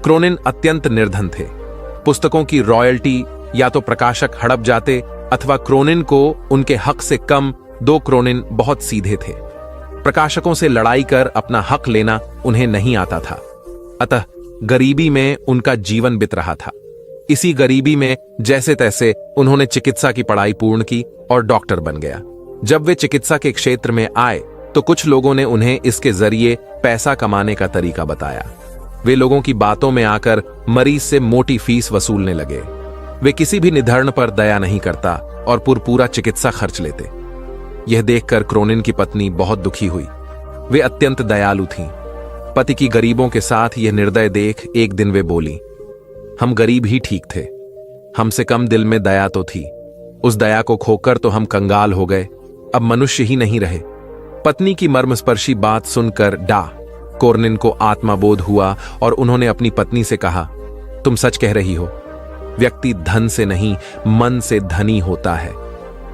Cronin अत्यंत निर्धन थे। पुस्तकों की रॉयल्टी या तो प्रकाशक हड़प जाते अथवा क्रोनिन को उनके हक से कम 2 क्रोनिन बहुत सीधे थे। प्रकाशकों से लड़ाई कर अपना हक लेना उन्हें नहीं आता था, अतः गरीबी में उनका जीवन बीत रहा था। इसी गरीबी में जैसे तैसे उन्होंने चिकित्सा की पढ़ाई पूर्ण की और डॉक्टर बन गया। जब वे चिकित्सा के क्षेत्र में आए तो कुछ लोगों ने उन्हें इसके जरिए पैसा कमाने का तरीका बताया। वे लोगों की बातों में आकर मरीज से मोटी फीस वसूलने लगे। वे किसी भी निधन पर दया नहीं करता और पूरा चिकित्सा खर्च लेते। यह देखकर क्रोनिन की पत्नी बहुत दुखी हुई। वे अत्यंत दयालु थीं। पति की गरीबों के साथ यह निर्दय देख एक दिन वे बोली, हम गरीब ही ठीक थे, हमसे कम दिल में दया तो थी। उस दया को खोकर तो हम कंगाल हो गए, अब मनुष्य ही नहीं रहे। पत्नी की मर्मस्पर्शी बात सुनकर क्रोनिन को आत्मबोध हुआ और उन्होंने अपनी पत्नी से कहा, तुम सच कह रही हो। व्यक्ति धन से नहीं मन से धनी होता है।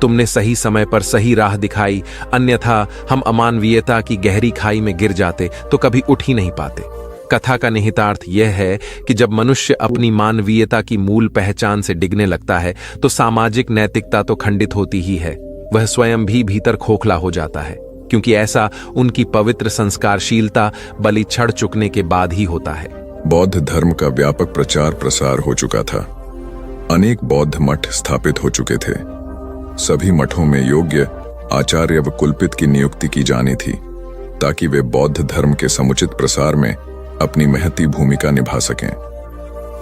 तुमने सही समय पर सही राह दिखाई, अन्यथा हम अमानवीयता की गहरी खाई में गिर जाते तो कभी उठ ही नहीं पाते। कथा का निहितार्थ यह है कि जब मनुष्य अपनी मानवीयता की मूल पहचान से डिगने लगता है तो सामाजिक नैतिकता तो खंडित होती ही है, वह स्वयं भी भीतर खोखला हो जाता है, क्योंकि ऐसा उनकी पवित्र संस्कारशीलता बलि चढ़ चुकने के बाद ही होता है। बौद्ध धर्म का व्यापक प्रचार प्रसार हो चुका था। अनेक बौद्ध मठ स्थापित हो चुके थे। सभी मठों में योग्य आचार्य व कुलपित की नियुक्ति की जानी थी, ताकि वे बौद्ध धर्म के समुचित प्रसार में अपनी महती भूमिका निभा सकें।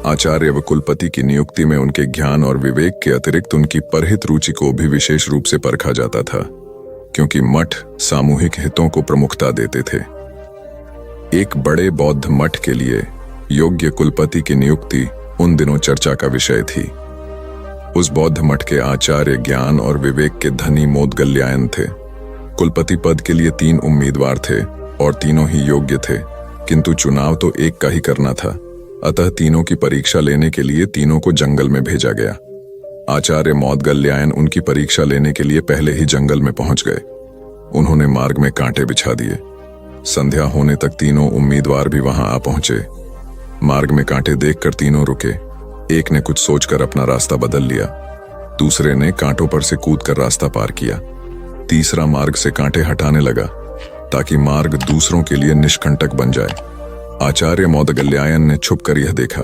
आचार्य व कुलपति की नियुक्ति में उनके ज्ञान और विवेक के अतिरिक्त उनकी परहित रुचि को भी विशेष रूप से परखा जाता था, क्योंकि मठ सामूहिक हितों को प्रमुखता देते थे। एक बड़े बौद्ध मठ के लिए योग्य कुलपति की नियुक्ति उन दिनों चर्चा का विषय थी। उस बौद्ध मठ के आचार्य ज्ञान और विवेक के धनी मोदगल्यायन थे। कुलपति पद के लिए 3 उम्मीदवार थे और तीनों ही योग्य थे, किंतु चुनाव तो एक का ही करना था, अतः तीनों की परीक्षा लेने के लिए तीनों को जंगल में भेजा गया। आचार्य मोदगल्यायन उनकी परीक्षा लेने के लिए पहले ही जंगल में पहुंच गए। उन्होंने मार्ग में कांटे बिछा दिए। संध्या होने तक तीनों उम्मीदवार भी वहां आ पहुंचे। मार्ग में कांटे देखकर तीनों रुके। एक ने कुछ सोचकर अपना रास्ता बदल लिया, दूसरे ने कांटों पर से कूदकर रास्ता पार किया, तीसरा मार्ग से कांटे हटाने लगा ताकि मार्ग दूसरों के लिए निष्कंटक बन जाए। आचार्य मोदगल्यायन ने छुपकर यह देखा।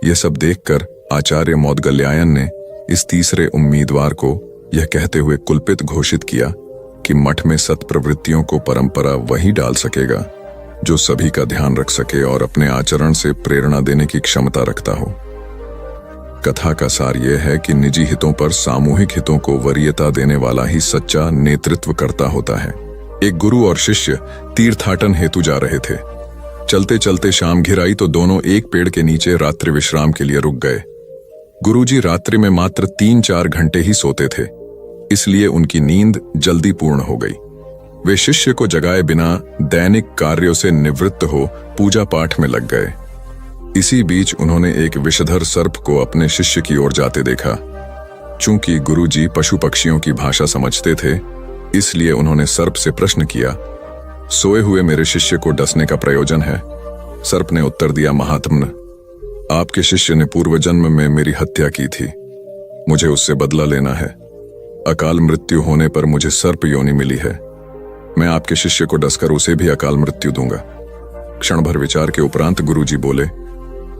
यह सब देखकर आचार्य मोदगल्यायन ने इस तीसरे उम्मीदवार को यह कहते हुए कुलपित घोषित किया कि मठ में सत्प्रवृत्तियों को परंपरा वही डाल सकेगा जो सभी का ध्यान रख सके और अपने आचरण से प्रेरणा देने की क्षमता रखता हो। कथा का सार यह है कि निजी हितों पर सामूहिक हितों को वरीयता देने वाला ही सच्चा नेतृत्व करता होता है। एक गुरु और शिष्य तीर्थाटन हेतु जा रहे थे। चलते चलते शाम घिर आई तो दोनों एक पेड़ के नीचे रात्रि विश्राम के लिए रुक गए। गुरुजी रात्रि में मात्र 3-4 घंटे ही सोते थे, इसलिए उनकी नींद जल्दी पूर्ण हो गई। वे शिष्य को जगाए बिना दैनिक कार्यों से निवृत्त हो पूजा पाठ में लग गए। इसी बीच उन्होंने एक विषधर सर्प को अपने शिष्य की ओर जाते देखा। चूंकि गुरुजी पशु पक्षियों की भाषा समझते थे, इसलिए उन्होंने सर्प से प्रश्न किया, सोए हुए मेरे शिष्य को डसने का प्रयोजन है? सर्प ने उत्तर दिया, महात्मन, आपके शिष्य ने पूर्व जन्म में मेरी हत्या की थी, मुझे उससे बदला लेना है। अकाल मृत्यु होने पर मुझे सर्प योनि मिली है। मैं आपके शिष्य को डसकर उसे भी अकाल मृत्यु दूंगा। क्षण भर विचार के उपरांत गुरुजी बोले,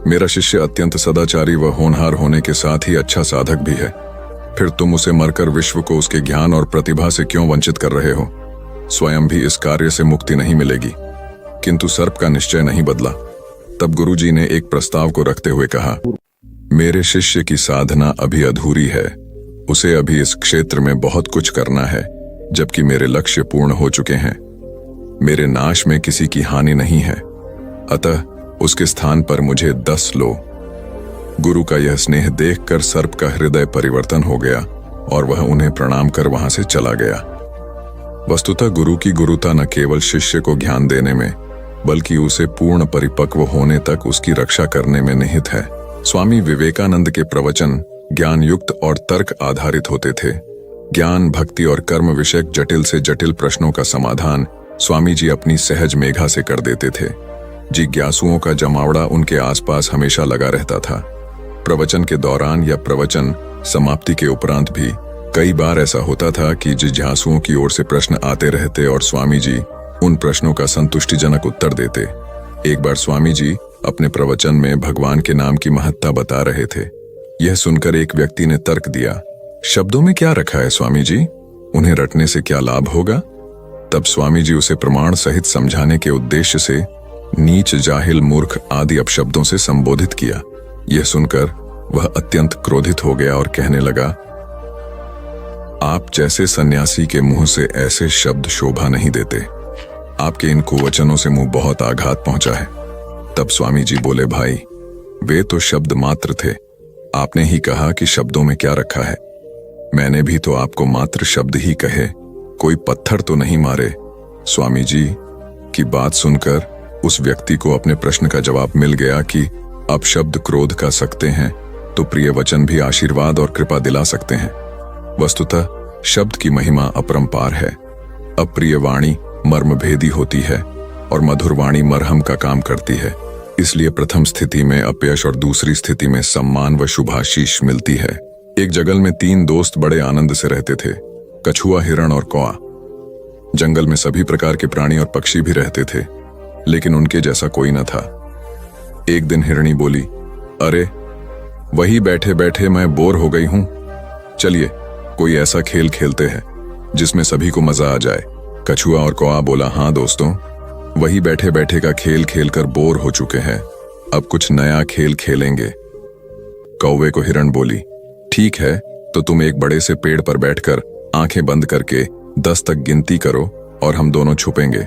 मेरा शिष्य अत्यंत सदाचारी व होनहार होने के साथ ही अच्छा साधक भी है, फिर तुम उसे मरकर विश्व को उसके ज्ञान और प्रतिभा से क्यों वंचित कर रहे हो? स्वयं भी इस कार्य से मुक्ति नहीं मिलेगी। किंतु सर्प का निश्चय नहीं बदला। तब गुरुजी ने एक प्रस्ताव को रखते हुए कहा, मेरे शिष्य की साधना अभी अधूरी है, उसे अभी इस क्षेत्र में बहुत कुछ करना है, जबकि मेरे लक्ष्य पूर्ण हो चुके हैं। मेरे नाश में किसी की हानि नहीं है, अतः उसके स्थान पर मुझे 10 लो। गुरु का यह स्नेह देखकर सर्प का हृदय परिवर्तन हो गया और वह उन्हें प्रणाम कर वहां से चला गया। वस्तुतः गुरु की गुरुता न केवल शिष्य को ज्ञान देने में, बल्कि उसे पूर्ण परिपक्व होने तक उसकी रक्षा करने में निहित है। स्वामी विवेकानंद के प्रवचन ज्ञान युक्त और तर्क आधारित होते थे। ज्ञान, भक्ति और कर्म विषयक जटिल से जटिल प्रश्नों का समाधान स्वामी जी अपनी सहज मेघा से कर देते थे। जिज्ञासुओं का जमावड़ा उनके आसपास हमेशा लगा रहता था। प्रवचन के दौरान या प्रवचन समाप्ति के उपरांत भी कई बार ऐसा होता था कि जिज्ञासुओं की ओर से प्रश्न आते रहते और स्वामी जी उन प्रश्नों का संतुष्टिजनक उत्तर देते। एक बार स्वामी जी अपने प्रवचन में भगवान के नाम की महत्ता बता रहे थे। यह सुनकर एक व्यक्ति ने तर्क दिया, शब्दों में क्या रखा है स्वामी जी, उन्हें रटने से क्या लाभ होगा? तब स्वामी जी उसे प्रमाण सहित समझाने के उद्देश्य से नीच, जाहिल, मूर्ख आदि अपशब्दों से संबोधित किया। यह सुनकर वह अत्यंत क्रोधित हो गया और कहने लगा, आप जैसे सन्यासी के मुंह से ऐसे शब्द शोभा नहीं देते। आपके इन कुवचनों से मुंह बहुत आघात पहुंचा है। तब स्वामी जी बोले, भाई वे तो शब्द मात्र थे, आपने ही कहा कि शब्दों में क्या रखा है। मैंने भी तो आपको मात्र शब्द ही कहे, कोई पत्थर तो नहीं मारे। स्वामी जी की बात सुनकर उस व्यक्ति को अपने प्रश्न का जवाब मिल गया कि अब शब्द क्रोध का सकते हैं तो प्रिय वचन भी आशीर्वाद और कृपा दिला सकते हैं। वस्तुतः शब्द की महिमा अपरंपार है। अप्रिय वाणी मर्मभेदी होती है और मधुर वाणी मरहम का काम करती है। इसलिए प्रथम स्थिति में अपयश और दूसरी स्थिति में सम्मान व शुभाशीष मिलती है। एक जंगल में 3 दोस्त बड़े आनंद से रहते थे, कछुआ, हिरण और कौआ। जंगल में सभी प्रकार के प्राणी और पक्षी भी रहते थे, लेकिन उनके जैसा कोई न था। एक दिन हिरणी बोली, अरे वही बैठे बैठे मैं बोर हो गई हूं, चलिए कोई ऐसा खेल खेलते हैं जिसमें सभी को मजा आ जाए। कछुआ और कौआ बोला, हाँ दोस्तों, वही बैठे बैठे का खेल खेलकर बोर हो चुके हैं, अब कुछ नया खेल खेलेंगे। कौवे को हिरण बोली, ठीक है, तो तुम एक बड़े से पेड़ पर बैठकर आंखें बंद करके 10 तक गिनती करो और हम दोनों छुपेंगे।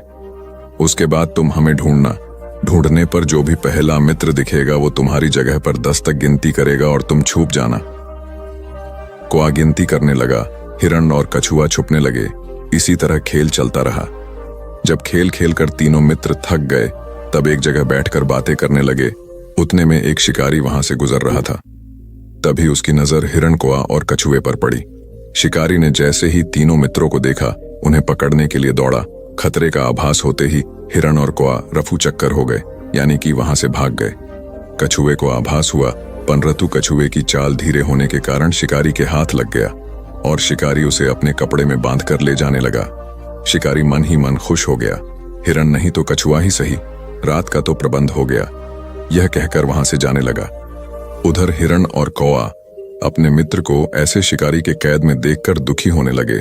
उसके बाद तुम हमें ढूंढना। ढूंढने पर जो भी पहला मित्र दिखेगा वो तुम्हारी जगह पर 10 तक गिनती करेगा और तुम छुप जाना। कौआ गिनती करने लगा, हिरण और कछुआ छुपने लगे। इसी तरह खेल चलता रहा। जब खेल खेलकर तीनों मित्र थक गए तब एक जगह बैठकर बातें करने लगे। उतने में एक शिकारी वहां से गुजर रहा था। तभी उसकी नजर हिरण, कौआ और कछुए पर पड़ी। शिकारी ने जैसे ही तीनों मित्रों को देखा उन्हें पकड़ने के लिए दौड़ा। खतरे का आभास होते ही हिरण और कौआ रफू चक्कर हो गए, यानी कि वहां से भाग गए। कछुए को आभास हुआ, परंतु कछुए की चाल धीरे होने के कारण शिकारी के हाथ लग गया और शिकारी उसे अपने कपड़े में बांधकर ले जाने लगा। शिकारी मन ही मन खुश हो गया, हिरण नहीं तो कछुआ ही सही, रात का तो प्रबंध हो गया। यह कहकर वहां से जाने लगा। उधर हिरण और कौआ अपने मित्र को ऐसे शिकारी के कैद में देखकर दुखी होने लगे।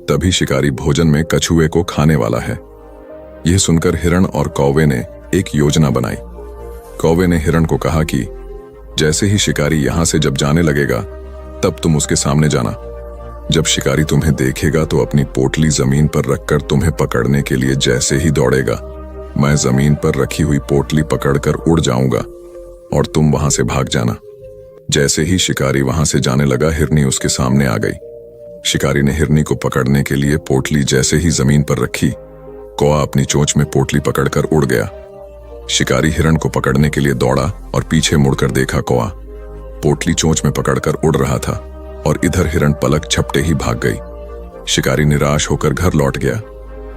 तभी शिकारी भोजन में कछुए को खाने वाला है। यह सुनकर हिरण और कौवे ने एक योजना बनाई। कौवे ने हिरण को कहा कि जैसे ही शिकारी यहां से जब जाने लगेगा तब तुम उसके सामने जाना। जब शिकारी तुम्हें देखेगा तो अपनी पोटली जमीन पर रखकर तुम्हें पकड़ने के लिए जैसे ही दौड़ेगा, मैं जमीन पर रखी हुई पोटली पकड़कर उड़ जाऊंगा और तुम वहां से भाग जाना। जैसे ही शिकारी वहां से जाने लगा, हिरनी उसके सामने आ गई। शिकारी ने हिरनी को पकड़ने के लिए पोटली जैसे ही जमीन पर रखी, कौआ अपनी चोंच में पोटली पकड़कर उड़ गया। शिकारी हिरण को पकड़ने के लिए दौड़ा और पीछे मुड़कर देखा, कौआ पोटली चोंच में पकड़कर उड़ रहा था और इधर हिरण पलक झपटे ही भाग गई। शिकारी निराश होकर घर लौट गया।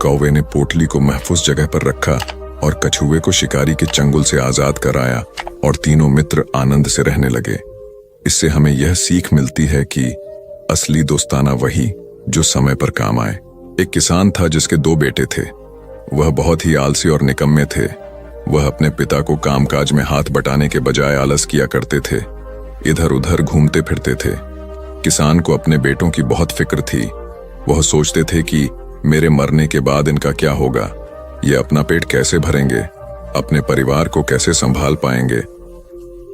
कौवे ने पोटली को महफूज जगह पर रखा और कछुए को शिकारी के चंगुल से आजाद कराया और तीनों मित्र आनंद से रहने लगे। इससे हमें यह सीख मिलती है कि असली दोस्ताना वही जो समय पर काम आए। एक किसान था जिसके 2 बेटे थे। वह बहुत ही आलसी और निकम्मे थे। वह अपने पिता को कामकाज में हाथ बटाने के बजाय आलस किया करते थे, इधर उधर घूमते फिरते थे। किसान को अपने बेटों की बहुत फिक्र थी। वह सोचते थे कि मेरे मरने के बाद इनका क्या होगा, ये अपना पेट कैसे भरेंगे, अपने परिवार को कैसे संभाल पाएंगे।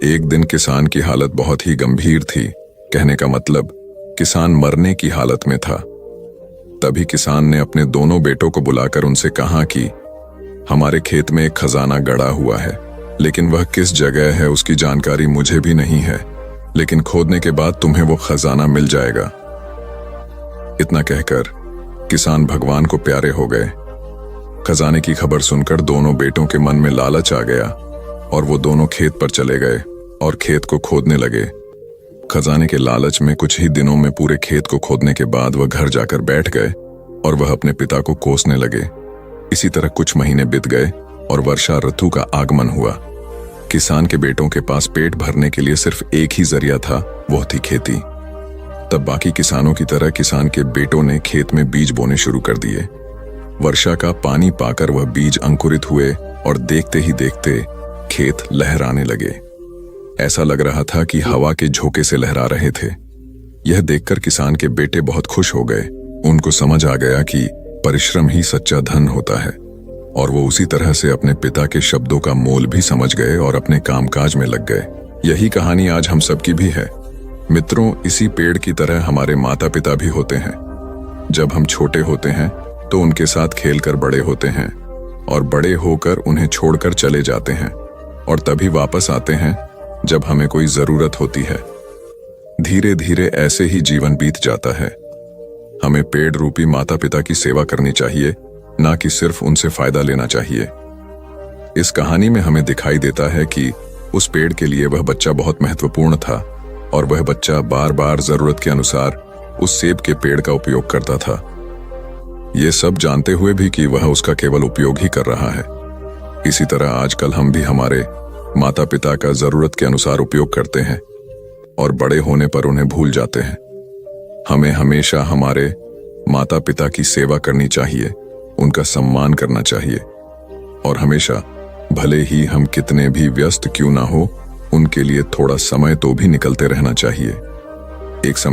एक दिन किसान की हालत बहुत ही गंभीर थी, कहने का मतलब किसान मरने की हालत में था। तभी किसान ने अपने दोनों बेटों को बुलाकर उनसे कहा कि हमारे खेत में एक खजाना गड़ा हुआ है, लेकिन वह किस जगह है उसकी जानकारी मुझे भी नहीं है, लेकिन खोदने के बाद तुम्हें वो खजाना मिल जाएगा। इतना कहकर किसान भगवान को प्यारे हो गए। खजाने की खबर सुनकर दोनों बेटों के मन में लालच आ गया और वो दोनों खेत पर चले गए और खेत को खोदने लगे। खजाने के लालच में कुछ ही दिनों में पूरे खेत को खोदने के बाद वह घर जाकर बैठ गए और वह अपने पिता को कोसने लगे। इसी तरह कुछ महीने बीत गए और वर्षा ऋतु का आगमन हुआ। किसान के बेटों के पास पेट भरने के लिए सिर्फ एक ही जरिया था, वो थी खेती। तब बाकी किसानों की तरह किसान के बेटों ने खेत में बीज बोने शुरू कर दिए। वर्षा का पानी पाकर वह बीज अंकुरित हुए और देखते ही देखते खेत लहराने लगे। ऐसा लग रहा था कि हवा के झोंके से लहरा रहे थे। यह देखकर किसान के बेटे बहुत खुश हो गए। उनको समझ आ गया कि परिश्रम ही सच्चा धन होता है, और वो उसी तरह से अपने पिता के शब्दों का मोल भी समझ गए और अपने कामकाज में लग गए। यही कहानी आज हम सबकी भी है। मित्रों, इसी पेड़ की तरह हमारे माता पिता भी होते हैं। जब हम छोटे होते हैं तो उनके साथ खेलकर बड़े होते हैं, और बड़े होकर उन्हें छोड़कर चले जाते हैं, और तभी वापस आते हैं जब हमें कोई जरूरत होती है। धीरे धीरे ऐसे ही जीवन बीत जाता है। हमें पेड़ रूपी माता पिता की सेवा करनी चाहिए, ना कि सिर्फ उनसे फायदा लेना चाहिए। इस कहानी में हमें दिखाई देता है कि उस पेड़ के लिए वह बच्चा बहुत महत्वपूर्ण था, और वह बच्चा बार बार जरूरत के अनुसार उस सेब के पेड़ का उपयोग करता था, ये सब जानते हुए भी कि वह उसका केवल उपयोग ही कर रहा है। इसी तरह आजकल हम भी हमारे माता पिता का जरूरत के अनुसार उपयोग करते हैं, और बड़े होने पर उन्हें भूल जाते हैं। हमें हमेशा हमारे माता पिता की सेवा करनी चाहिए, उनका सम्मान करना चाहिए, और हमेशा भले ही हम कितने भी व्यस्त क्यों ना हो, उनके लिए थोड़ा समय तो भी निकलते रहना चाहिए। एक समय